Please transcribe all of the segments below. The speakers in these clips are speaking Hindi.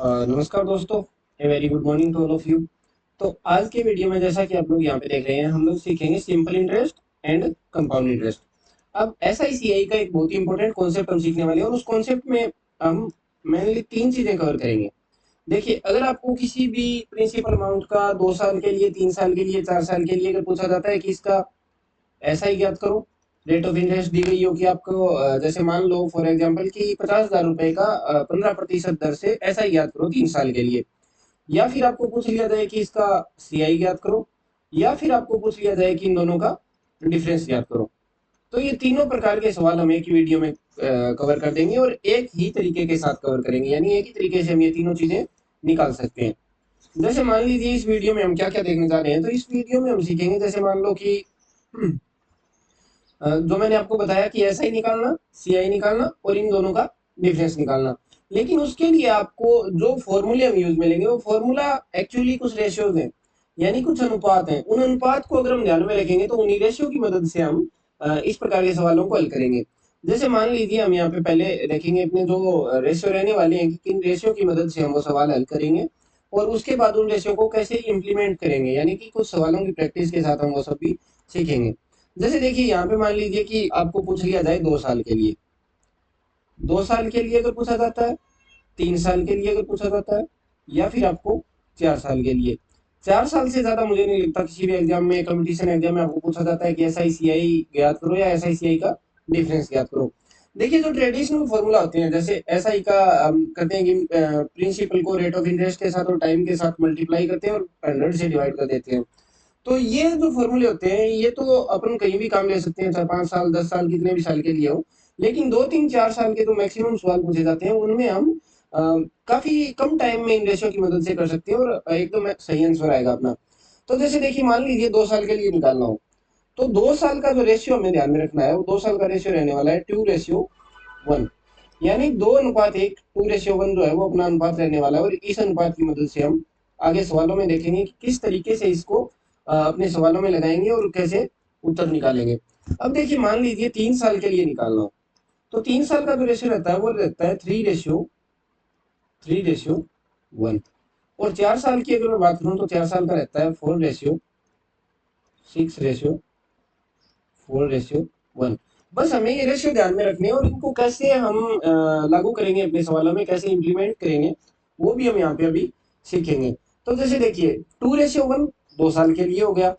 नमस्कार दोस्तों। A very good morning to all of you. तो आज के वीडियो में जैसा कि आप लोग यहाँ पे देख रहे हैं, हम लोग सीखेंगे simple interest and compound interest. अब एसआईसीआई का एक बहुत ही इंपॉर्टेंट कॉन्सेप्ट हम सीखने वाले हैं और उस कॉन्सेप्ट में हम मेनली तीन चीजें कवर करेंगे। देखिए, अगर आपको किसी भी प्रिंसिपल अमाउंट का 2 साल के लिए, 3 साल के लिए, 4 साल के लिए अगर पूछा जाता है कि इसका ऐसा ही ज्ञात करो, रेट ऑफ इंटरेस्ट दी गई हो कि आपको जैसे मान लो फॉर एग्जांपल कि 50,000 रुपए का 15% दर से ऐसा ही ज्ञात करो 3 साल के लिए, या फिर आपको पूछ लिया जाए कि इसका सीआई ज्ञात करो, या फिर आपको पूछ लिया जाए कि इन दोनों का डिफरेंस ज्ञात करो। तो ये तीनों प्रकार के सवाल हम एक ही वीडियो में कवर कर देंगे और एक ही तरीके के साथ कवर करेंगे, यानी एक ही तरीके से हम ये तीनों चीजें निकाल सकते हैं। जैसे मान लीजिए इस वीडियो में हम क्या क्या देखने जा रहे हैं, तो इस वीडियो में हम सीखेंगे जैसे मान लो कि जो मैंने आपको बताया कि एस आई निकालना, सी आई निकालना और इन दोनों का डिफरेंस निकालना। लेकिन उसके लिए आपको जो फॉर्मूले हम यूज में लेंगे वो फॉर्मूला एक्चुअली कुछ रेशियोज हैं, यानी कुछ अनुपात हैं। उन अनुपात को अगर हम ध्यान में रखेंगे तो उन्हीं रेशियो की मदद से हम इस प्रकार के सवालों को हल करेंगे। जैसे मान लीजिए हम यहाँ पे पहले देखेंगे अपने जो रेशियो रहने वाले हैं कि किन रेशियो की मदद से हम वो सवाल हल करेंगे, और उसके बाद उन रेशियो को कैसे इम्प्लीमेंट करेंगे, यानी कि कुछ सवालों की प्रैक्टिस के साथ हम वो सब भी सीखेंगे। जैसे देखिए यहाँ पे मान लीजिए कि आपको पूछ लिया जाए 2 साल के लिए, 2 साल के लिए अगर पूछा जाता है, 3 साल के लिए अगर पूछा जाता है, या फिर आपको 4 साल के लिए। 4 साल से ज्यादा मुझे नहीं लगता किसी भी एग्जाम में, कंपटीशन एग्जाम में आपको पूछा जाता है कि एसआईसीआई ज्ञात करो या एसआईसीआई का डिफरेंस ज्ञात करो। देखिए, जो ट्रेडिशनल फॉर्मूला होते हैं, जैसे एसआई का हम करते हैं कि प्रिंसिपल को रेट ऑफ इंटरेस्ट के साथ और टाइम के साथ मल्टीप्लाई करते हैं और 100 से डिवाइड कर देते हैं। तो ये जो फॉर्मूले होते हैं ये तो अपन कहीं भी काम ले सकते हैं, चाहे 5 साल, 10 साल, कितने भी साल के लिए हो। लेकिन 2, 3, 4 साल के जो मैक्सिमम सवाल पूछे जाते हैं उनमें हम अ, काफी कम टाइम में इन रेशियो की मदद से कर सकते हैं और एकदम सही आंसर आएगा अपना। तो जैसे देखिए, मान लीजिए 2 साल के लिए निकालना हो, तो 2 साल का जो रेशियो हमें ध्यान में रखना है वो 2 साल का रेशियो रहने वाला है 2:1, यानी 2:1। 2:1 जो है वो अपना अनुपात रहने वाला है, और इस अनुपात की मदद से हम आगे सवालों में देखेंगे कि किस तरीके से इसको अपने सवालों में लगाएंगे और कैसे उत्तर निकालेंगे। अब देखिए, मान लीजिए 3 साल के लिए निकालना हो, तो 3 साल का जो रेशियो रहता है वो रहता है 3:1। और 4 साल की अगर मैं बात करूं तो 4 साल का रहता है 4:6:4:1। बस हमें ये रेशियो ध्यान में रखने हैं और इनको कैसे हम लागू करेंगे अपने सवालों में, कैसे इंप्लीमेंट करेंगे, वो भी हम यहाँ पे अभी सीखेंगे। तो जैसे देखिए, 2:1 2 साल के लिए हो गया,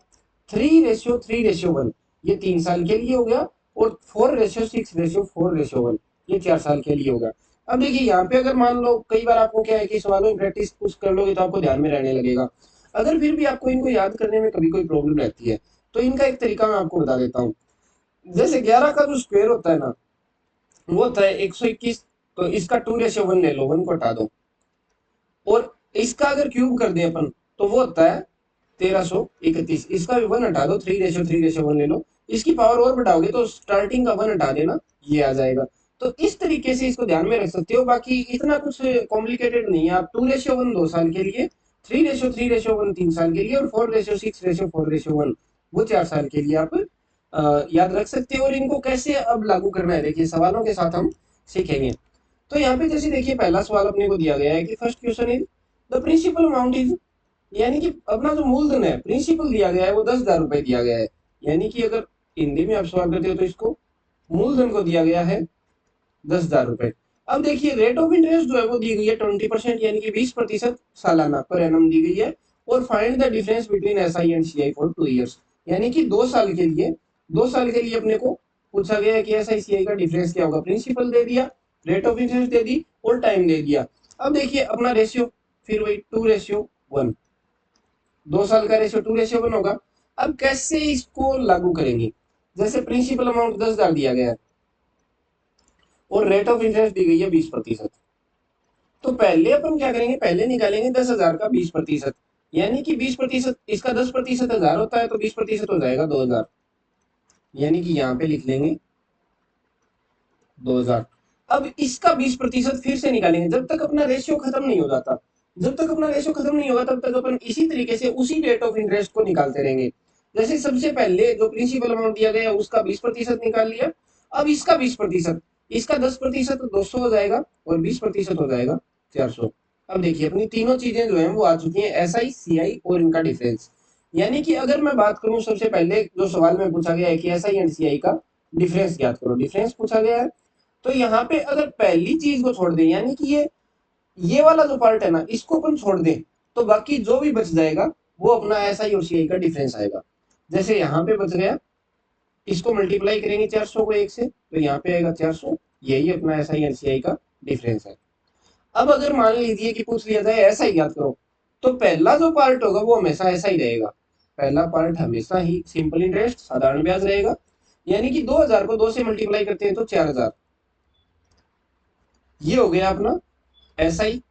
3:3:1 ये 3 साल के लिए हो गया, और 4:6:4:1 ये 4 साल के लिए होगा। अब देखिए यहाँ पे अगर मान लो कई बार आपको क्या है कि सवालों में प्रैक्टिस कुछ कर लोगे तो आपको ध्यान में रहने लगेगा। अगर फिर भी आपको इनको याद करने में कभी कोई प्रॉब्लम रहती है, तो इनका एक तरीका मैं आपको बता देता हूँ। जैसे 11 का जो स्क्वायर होता है ना, वो होता है 121। तो इसका 2:1 ले लो, 1 को हटा दो, और इसका अगर क्यूब कर दें अपन तो वो होता है 1331। इसका भी 1 हटा दो, 3:3:1 ले लो। इसकी पावर और बढ़ाओगे तो स्टार्टिंग का 1 हटा देना, ये आ जाएगा। तो इस तरीके से इसको ध्यान में रख सकते हो, बाकी इतना कुछ कॉम्प्लिकेटेड नहीं है। आप 2:1 2 साल के लिए, 3:3:1 3 साल के लिए, और 4:6:4:1 वो 4 साल के लिए आप याद रख सकते हो। और इनको कैसे अब लागू करना है, देखिए सवालों के साथ हम सीखेंगे। तो यहाँ पे जैसे देखिए, पहला सवाल अपने को दिया गया है कि first question is the principal amount is, यानी कि अपना जो मूलधन है, प्रिंसिपल दिया गया है वो 10,000 रुपए दिया गया है। यानी कि अगर हिंदी में आप सवाल करते हो तो इसको मूलधन को दिया गया है 10,000 रुपए। अब देखिए, रेट ऑफ इंटरेस्ट जो है वो दी गई है 20%, यानी कि 20% सालाना पर एनम दी गई है। और find the difference between S I and C I for 2 years, यानी कि 2 साल के लिए, 2 साल के लिए अपने को पूछा गया है कि एस आई सी आई का डिफरेंस क्या होगा। प्रिंसिपल दे दिया, रेट ऑफ इंटरेस्ट दे दी और टाइम दे दिया। अब देखिए अपना रेशियो फिर वही 2:1, 2 साल का रेशियो 2:1 होगा। अब कैसे इसको लागू करेंगे, जैसे प्रिंसिपल अमाउंट 10,000 दिया गया है और रेट ऑफ इंटरेस्ट दी गई है 20%। तो पहले अपन क्या करेंगे, पहले निकालेंगे 10,000 का 20%, यानी कि 20%, इसका 10% 1000 होता है, तो 20% हो जाएगा 2,000, यानी कि यहाँ पे लिख लेंगे 2,000। अब इसका 20% फिर से निकालेंगे जब तक अपना रेशियो खत्म नहीं हो जाता। जब तक अपना रेशियो खत्म नहीं होगा तब तक अपन इसी तरीके से उसी रेट ऑफ इंटरेस्ट को निकालते रहेंगे। जैसे सबसे पहले जो प्रिंसिपल अमाउंट दिया गया उसका 20% निकाल लिया। अब इसका 20%, इसका 10% 200 हो जाएगा और 20% हो जाएगा 400। अब देखिए अपनी तीनों चीजें जो है वो आ चुकी हैं, एसआई, सीआई और इनका डिफरेंस। यानी कि अगर मैं बात करूं, सबसे पहले जो सवाल में पूछा गया है कि एसआई एंड सीआई का डिफरेंस ज्ञात करो, डिफरेंस पूछा गया है। तो यहाँ पे अगर पहली चीज को छोड़ दें, यानी कि ये वाला जो पार्ट है ना, इसको अपन छोड़ दें, तो बाकी जो भी बच जाएगा वो अपना एसआई और सीआई का डिफरेंस आएगा। जैसे यहाँ पे बच गया, इसको मल्टीप्लाई करेंगे 400 को 1 से, तो यहाँ पे आएगा 400। यही अपना एसआई एंड सीआई का डिफरेंस है। अब अगर मान लीजिए कि पूछ लिया जाए ऐसा ही याद करो, तो पहला जो पार्ट होगा वो हमेशा ऐसा ही रहेगा। पहला पार्ट हमेशा ही सिंपल इंटरेस्ट, साधारण ब्याज रहेगा। यानी कि 2000 को 2 से मल्टीप्लाई करते हैं तो 4000। ये हो गया अपना एसआई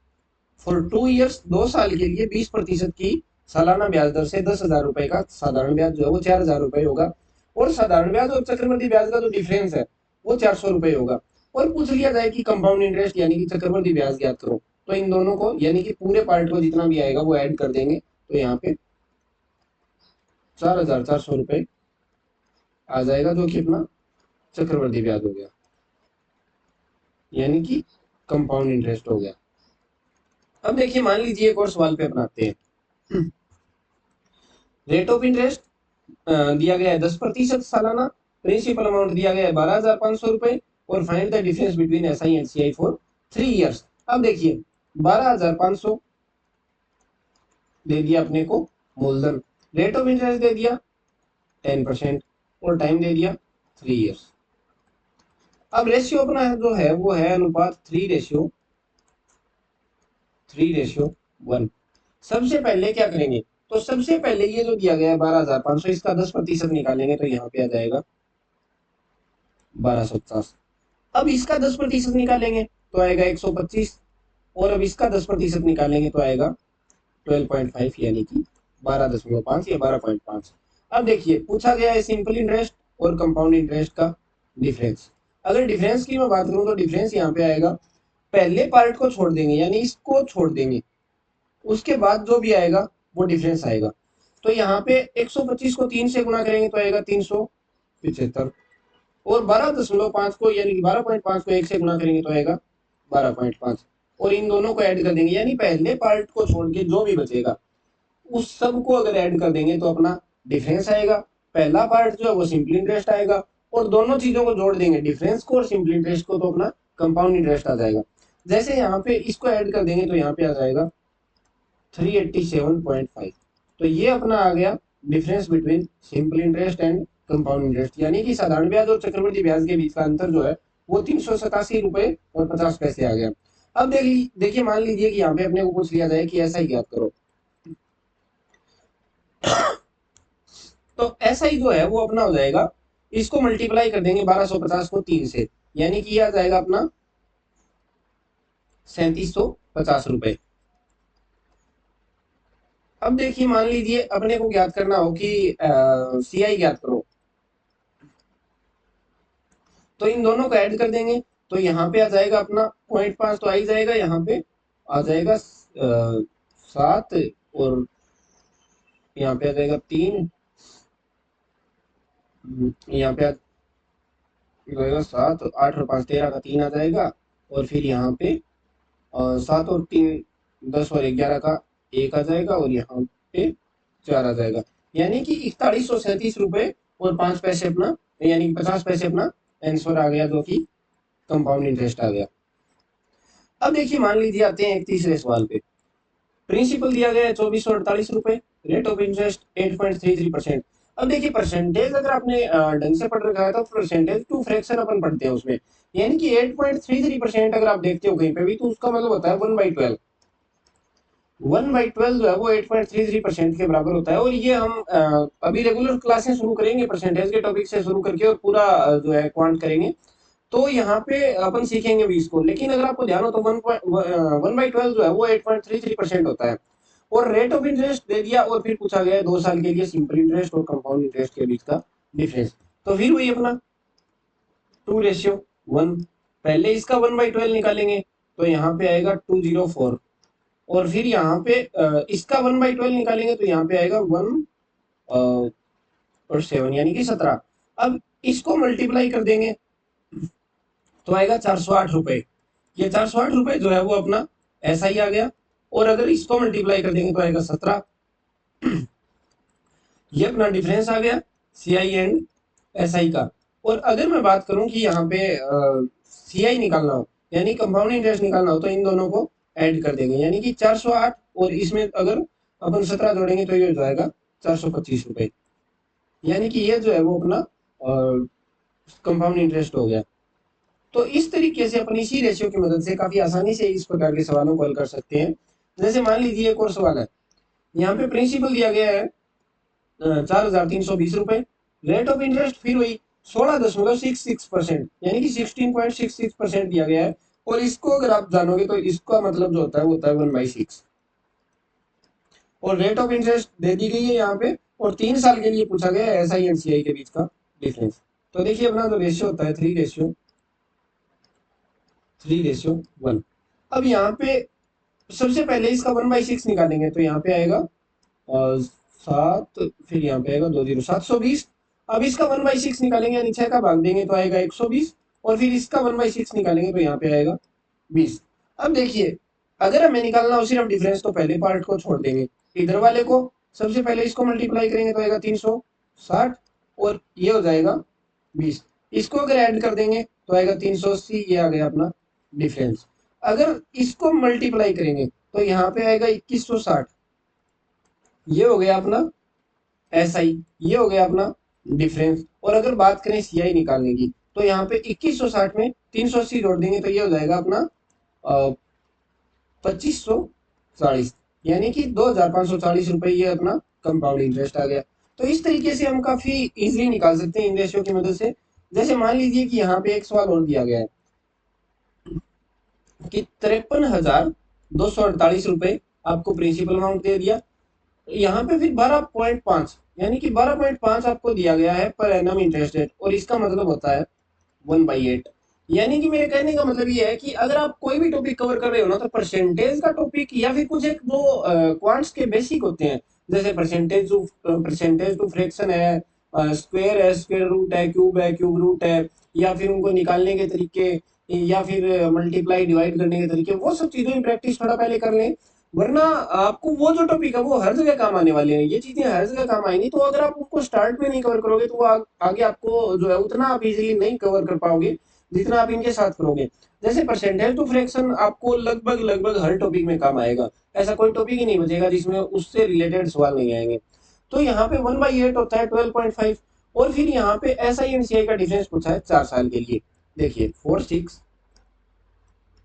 फॉर 2 ईयर्स, 2 साल के लिए 20% की सालाना ब्याज दर से 10,000 रुपए का साधारण ब्याज जो है वो 4,000 रुपए होगा। और साधारण ब्याज और चक्रवर्ती ब्याज का जो डिफरेंस है वो 400 रुपए होगा। और पूछ लिया जाए कि कंपाउंड इंटरेस्ट यानी कि चक्रवर्ती ब्याज ज्ञात करो, तो इन दोनों को यानी कि पूरे पार्ट को जितना भी आएगा वो ऐड कर देंगे, तो यहाँ पे 4,400 रुपए आ जाएगा, जो कि अपना चक्रवर्ती ब्याज हो गया, यानी कि कंपाउंड इंटरेस्ट हो गया। अब देखिए मान लीजिए एक और सवाल पे अपनाते हैं। रेट ऑफ इंटरेस्ट दिया गया है 10% सालाना, प्रिंसिपल अमाउंट दिया गया है 12,500 रुपए, और find the difference between SI and CI for 3 years. अब देखिए 12,500 दे दिया अपने को मूलधन, रेट ऑफ इंटरेस्ट दे दिया 10%, और टाइम दे दिया 3 ईयर्स। अब रेशियो अपना है जो है वो है अनुपात 3:1। सबसे पहले क्या करेंगे, तो सबसे पहले ये जो दिया गया है 12,500, इसका 10% निकालेंगे तो यहाँ पे आ जाएगा 1250। अब इसका 10% निकालेंगे तो आएगा 125, और अब इसका 10% निकालेंगे तो आएगा 12.5, यानी कि 12.5 या 12.5। अब देखिए पूछा गया है सिंपल इंटरेस्ट और कंपाउंड इंटरेस्ट का डिफरेंस। अगर डिफरेंस की मैं बात करूं तो डिफरेंस यहाँ पे आएगा, पहले पार्ट को छोड़ देंगे यानी इसको छोड़ देंगे, उसके बाद जो भी आएगा वो डिफरेंस आएगा। तो यहाँ पे 125 को 3 से गुणा करेंगे तो आएगा 375, और 12.5 को यानी कि 12.5 को 1 से गुणा करेंगे तो आएगा 12.5, और इन दोनों को ऐड कर देंगे, यानी पहले पार्ट को छोड़ के जो भी बचेगा उस सब को अगर ऐड कर देंगे तो अपना डिफरेंस आएगा। पहला पार्ट जो है वो सिंपल इंटरेस्ट आएगा, और दोनों चीजों को जोड़ देंगे, डिफरेंस को और सिंपल इंटरेस्ट को, तो अपना कंपाउंड इंटरेस्ट आ जाएगा। जैसे यहाँ पे इसको ऐड कर देंगे तो यहाँ पे आ जाएगा 387.5। तो ये अपना आ गया difference between simple interest and compound interest, यानी कि साधारण ब्याज और चक्रवृद्धि ब्याज के बीच का अंतर जो है वो 387 रुपए और 50 पैसे आ गया। अब देखिए मान लीजिए कि यहाँ पे अपने को पूछ लिया जाए कि ऐसा ही ज्ञात करो, तो ऐसा ही जो है वो अपना हो जाएगा, इसको मल्टीप्लाई कर देंगे 1250 को 3 से, यानी कि आ जाएगा अपना 3750 रुपए। अब देखिए मान लीजिए अपने को ज्ञात करना हो कि सीआई ज्ञात करो, तो इन दोनों को ऐड कर देंगे, तो यहाँ पे आ जाएगा अपना 0.5 तो आ ही जाएगा, यहाँ पे आ जाएगा 7, और यहाँ पे आ जाएगा 3, यहाँ पे आ जाएगा 7, 8 और 5 13 का 3 आ जाएगा, और फिर यहाँ पे 7 और 3 10 और 11 का 1 आ जाएगा, और यहाँ पे 4 आ जाएगा, यानी कि 4137 रुपए और 5 पैसे अपना, यानी कि 50 पैसे अपना आंसर आ गया, जो कि कंपाउंड इंटरेस्ट आ गया। अब देखिए मान लीजिए आते हैं एक तीसरे सवाल पे। प्रिंसिपल दिया गया है 2448 रुपए, रेट ऑफ इंटरेस्ट 8.33%। अब देखिए परसेंटेज अगर आपने ढंग से पढ़ रखा है तो परसेंटेज टू फ्रैक्शन अपन पढ़ते हैं उसमें, यानी कि 8.33% अगर आप देखते हो कहीं पे भी तो उसका मतलब होता है 1/12। 1/12 जो है वो 8.33% के बराबर होता है। और ये हम अभी रेगुलर क्लासेस शुरू करेंगे परसेंटेज के टॉपिक से शुरू करके, और पूरा जो है क्वांट करेंगे, तो यहाँ पे अपन सीखेंगे भी इसको। लेकिन अगर आपको ध्यान हो तो 1/12 जो है वो 8.33% होता है। और रेट ऑफ इंटरेस्ट दे दिया, और फिर पूछा गया है 2 साल के लिए सिंपल इंटरेस्ट और कंपाउंड इंटरेस्ट के बीच का डिफरेंस। तो फिर वही अपना 2:1, पहले इसका 1/12 निकालेंगे तो यहाँ पे आएगा 204, और फिर यहाँ पे इसका 1/12 निकालेंगे तो यहाँ पे आएगा 1 और 7, यानी कि 17। अब इसको मल्टीप्लाई कर देंगे तो आएगा 408 रुपए। ये 408 रुपए जो है वो अपना ऐसा ही आ गया, और अगर इसको मल्टीप्लाई कर देंगे तो आएगा 17। ये अपना डिफरेंस आ गया सी आई एंड एस आई का। और अगर मैं बात करूं कि यहाँ पे सी आई निकालना हो यानी कंपाउंड इंटरेस्ट निकालना हो तो इन दोनों को ऐड कर देंगे यानी कि 408 और इसमें अगर अपन 17 जोड़ेंगे तो ये हो जाएगा 425 रुपए। यानी कि ये जो है वो अपना कंपाउंड इंटरेस्ट हो गया। तो इस तरीके से अपन इसी रेशियो की मदद से काफी आसानी से इस प्रकार के सवालों को हल कर सकते हैं। जैसे मान लीजिए एक और सवाल है, यहाँ पे प्रिंसिपल दिया गया है 4,320 रुपए, रेट ऑफ इंटरेस्ट फिर वही 16.66% यानी कि 16.66% दिया गया है। और इसको अगर आप जानोगे तो इसका मतलब जो होता है वो होता है 1/6। और रेट ऑफ इंटरेस्ट दे दी गई है यहाँ पे और 3 साल के लिए पूछा गया है एस आई एंड सी आई के बीच का डिफरेंस। तो देखिए अपना जो रेशियो होता है 3:1। अब यहाँ पे सबसे पहले इसका 1/6 निकालेंगे तो यहाँ पे आएगा 7, फिर यहाँ पे आएगा 2 0 720। अब इसका 1/6 निकालेंगे यानी 6 का भाग देंगे तो आएगा 120 और फिर इसका 1/6 निकालेंगे तो यहाँ पे आएगा 20। अब देखिए अगर हमें निकालना हो सिर्फ डिफरेंस तो पहले पार्ट को छोड़ देंगे, इधर वाले को सबसे पहले इसको मल्टीप्लाई करेंगे तो आएगा 360 और ये हो जाएगा 20। इसको अगर ऐड कर देंगे तो आएगा 380, ये आ गया अपना डिफरेंस। अगर इसको मल्टीप्लाई करेंगे तो यहाँ पे आएगा 2160, ये हो गया अपना एस आई, ये हो गया अपना डिफरेंस। और अगर बात करें सी आई निकालने की तो यहाँ पे 2160 में 380 जोड़ देंगे तो ये हो जाएगा अपना 2540 यानी कि 2,540 रुपए ये अपना कंपाउंड इंटरेस्ट आ गया। तो इस तरीके से हम काफी इजीली निकाल सकते हैं इन रेशियो की मदद से। जैसे मान लीजिए कि यहाँ पे एक सवाल और दिया गया है कि 53,248 रुपए आपको प्रिंसिपल अमाउंट दे दिया, यहाँ पे फिर 12.5 यानी कि 12.5 आपको दिया गया है पर एनम इंटरेस्ट रेट और इसका मतलब होता है 1/8। यानी कि मेरे कहने का मतलब ये है कि अगर आप कोई भी टॉपिक कवर कर रहे हो ना तो परसेंटेज का टॉपिक या फिर कुछ एक वो क्वांट्स के बेसिक होते हैं, जैसे परसेंटेज टू फ्रैक्शन है, स्क्वायर है, स्क्वायर रूट है, क्यूब रूट है, या फिर उनको निकालने के तरीके या फिर मल्टीप्लाई डिवाइड करने के तरीके, वो सब चीजों की प्रैक्टिस थोड़ा पहले कर लें। वरना आपको वो जो टॉपिक है वो हर जगह काम आने वाले हैं, ये चीजें हर जगह काम आएंगी। तो अगर आप उसको स्टार्ट में नहीं कवर करोगे तो वो आगे आपको जो है उतना आप इजीली नहीं कवर कर पाओगे जितना आप इनके साथ करोगे। जैसे परसेंटेज टू फ्रैक्शन आपको लगभग लगभग हर टॉपिक में काम आएगा, ऐसा कोई टॉपिक ही नहीं बचेगा जिसमें उससे रिलेटेड सवाल नहीं आएंगे। तो यहाँ पे 1/8 होता है 12.5। और फिर यहाँ पे एस आई एंड सी आई का डिफरेंस पूछा है 4 साल के लिए। देखिए 4,6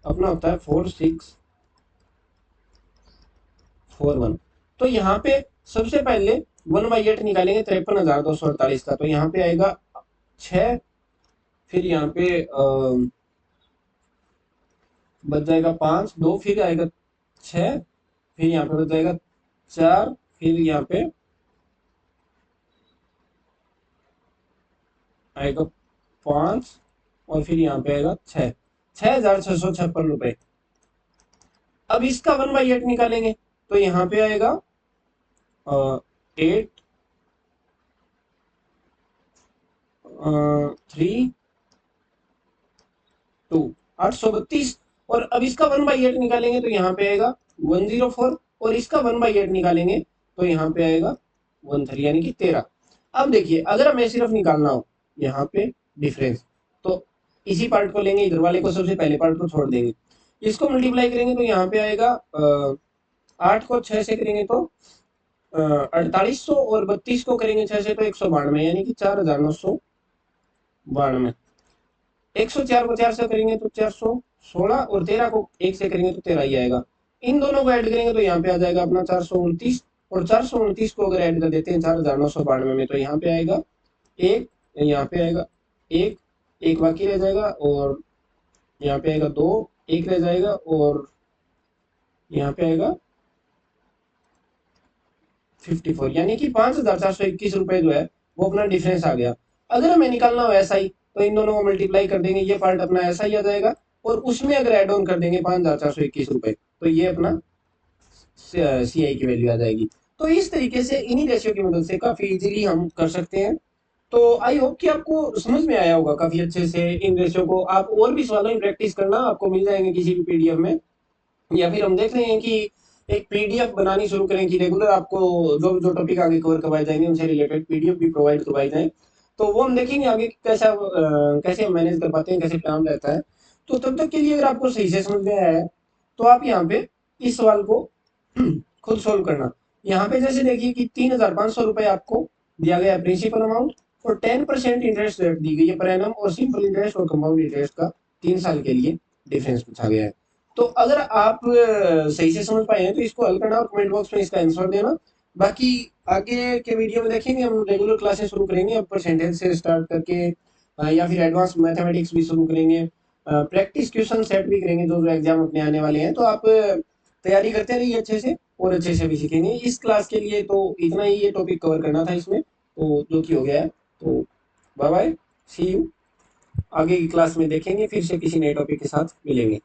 अपना होता है 4,641। तो यहाँ पे सबसे पहले 1/8 निकालेंगे 53,248 का, तो यहाँ पे आएगा 6, फिर यहाँ पे बच जाएगा 5, 2 फिर आएगा 6, फिर यहाँ पे बच जाएगा 4, फिर यहाँ पे आएगा 5 और फिर यहाँ पे आएगा 6,656 रुपए। अब इसका 1/8 निकालेंगे तो यहाँ पे आएगा 8 3 2 832। और अब इसका 1/8 निकालेंगे तो यहाँ पे आएगा 104 और इसका 1/8 निकालेंगे तो यहाँ पे आएगा 13 यानी कि 13। अब देखिए अगर हमें सिर्फ निकालना हो यहाँ पे डिफरेंस तो इसी पार्ट को लेंगे, इधर वाले को सबसे पहले पार्ट को छोड़ देंगे, इसको मल्टीप्लाई करेंगे तो यहाँ पे आएगा 8 को 6 से करेंगे तो 4800 और 32 को करेंगे 6 से तो 192 यानी कि 4,992। 104 को 4 से करेंगे तो 416 और 13 को 1 से करेंगे तो 13 ही आएगा। इन दोनों को ऐड करेंगे तो यहाँ पे आ जाएगा अपना 429 और 429 को अगर ऐड कर देते हैं 4,992 में तो यहाँ पे आएगा 1, यहाँ पे आएगा 1, 1 बाकी रह जाएगा और यहाँ पे आएगा 2, 1 रह जाएगा और यहाँ पे आएगा 54 यानी कि 5,421 रुपए जो है वो अपना डिफरेंस आ गया। अगर हमें निकालना हो ऐसा ही तो इन दोनों को मल्टीप्लाई कर देंगे, ये पार्ट अपना ऐसा ही आ जाएगा और उसमें अगर एड ऑन कर देंगे 5,421 रुपए तो ये अपना सी आई की वैल्यू आ जाएगी। तो इस तरीके से इन्हीं रेशियो की मदद से काफी इजीली हम कर सकते हैं। तो आई होप कि आपको समझ में आया होगा काफी अच्छे से। इन रेशियो को आप और भी सवालों में प्रैक्टिस करना, आपको मिल जाएंगे किसी भी पीडीएफ में, या फिर हम देख रहे हैं कि एक पीडीएफ बनानी शुरू करें कि रेगुलर आपको जो जो टॉपिक आगे कवर करवाए जाएंगे उनसे रिलेटेड पीडीएफ भी प्रोवाइड करवाई जाए। तो वो हम देखेंगे आगे कैसा कैसे हम मैनेज कर पाते हैं, कैसे प्लान रहता है। तो तब तक के लिए अगर आपको सही से समझ में आया है तो आप यहाँ पे इस सवाल को खुद सोल्व करना। यहाँ पे जैसे देखिए कि 3,500 रुपए आपको दिया गया है प्रिंसिपल अमाउंट, और 10% इंटरेस्ट रेट दी गई है पर एनम, और सिंपल इंटरेस्ट और कंपाउंड इंटरेस्ट का 3 साल के लिए डिफरेंस पूछा गया है। तो अगर आप सही से समझ पाए हैं तो इसको हल करना और कमेंट बॉक्स में इसका आंसर देना। बाकी आगे के वीडियो में देखेंगे, हम रेगुलर क्लासेस शुरू करेंगे अब परसेंटेज से स्टार्ट करके या फिर एडवांस मैथमेटिक्स भी शुरू करेंगे, प्रैक्टिस क्वेश्चन सेट भी करेंगे जो जो एग्जाम अपने आने वाले हैं। तो आप तैयारी करते रहिए अच्छे से, और अच्छे से भी सीखेंगे। इस क्लास के लिए तो इतना ही ये टॉपिक कवर करना था इसमें, तो जो कि हो गया है। तो बाय बाय, सी यू। आगे की क्लास में देखेंगे, फिर से किसी नए टॉपिक के साथ मिलेंगे।